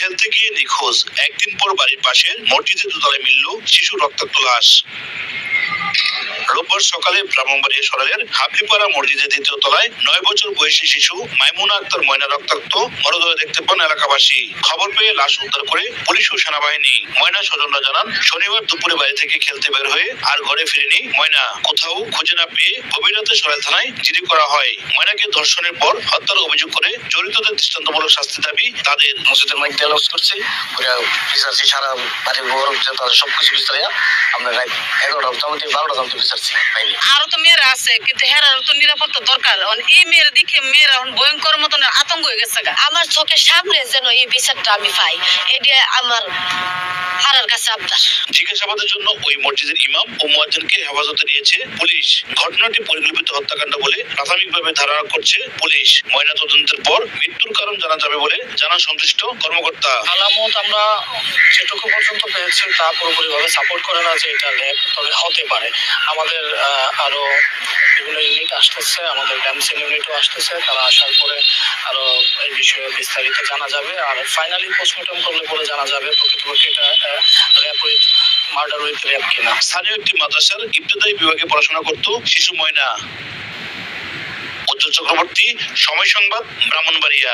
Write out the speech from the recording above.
খেলতে গিয়ে নিখোঁজ, একদিন পর বাড়ির পাশে মসজিদের দোতলায় মিলল শিশু রক্তাক্ত লাশ। রোববার সকালে ব্রাহ্মণবাড়িয়া শহরের হাবলিপাড়া মসজিদের দ্বিতীয় তলায় 9 বছর বয়সী শিশু মাইমুনা আক্তার ময়না রক্তাক্ত মরদেহ দেখতে পান এলাকাবাসী। খবর পেয়ে লাশ উদ্ধার করে পুলিশ ও সেনাবাহিনী। ময়না স্বজনরা জানান, শনিবার দুপুরে বাড়ি থেকে খেলতে বের হয়ে আর ঘরে ফিরেনি ময়না। কোথাও খুঁজে না পেয়ে গভীর রাতে সরাইল থানায় জিডি করা হয়। ময়নাকে ধর্ষণের পর হত্যার অভিযোগ করে জড়িতদের দৃষ্টান্তমূলক শাস্তি দাবি তাদের। মসজিদের মধ্যে লস করছি, বিচারছি সারা বাড়ির বড় তাদের সবকিছু বিচারিয়া আমরা রাত 11টা 12টা পর্যন্ত বিচারছি। আরো তো মেয়েরা আছে, কিন্তু হেরারও তো নিরাপত্তা দরকার। এই মেয়েরা দেখে মেয়েরা ভয়ঙ্কর মতন আতঙ্ক হয়ে গেছে। আমার চোখের সামনে যেন এই বিচারটা আমি পাই, এটা আমার হারার কাছে আবদার। জিজ্ঞাসাবাদের জন্য ওই মসজিদের ইমাম ও মুয়াজ্জিনকে হেফাজতে নিয়েছে পুলিশ। ঘটনাটি পরিকল্পিত হত্যাকাণ্ড বলে প্রাথমিকভাবে ধারণা করছে পুলিশ। ময়না তদন্তের পর মৃত্যুর কারণ জানা যাবে বলে জানান সংশ্লিষ্ট কর্মকর্তা। আলামত আমরা যেটুকু পর্যন্ত পেয়েছি তা পুরোপুরিভাবে সাপোর্ট করে না যে এটা র্যাপ, তবে হতে পারে। আমাদের আরো বিভিন্ন ইউনিট আসতেছে, আমাদের ক্যাম্পসিং ইউনিটও আসতেছে। তারা আসার পরে আরো এই বিষয়ে বিস্তারিত জানা যাবে। আর ফাইনালি পোস্টমর্টম করলে পরে জানা যাবে প্রকৃতপক্ষে এটা rape with murder with rape কিনা। স্থানীয় একটি মাদ্রাসার ইবতেদায়ী বিভাগে পড়াশোনা করত শিশু ময়না। উজ্জ্বল চক্রবর্তী, সময় সংবাদ, ব্রাহ্মণবাড়িয়া।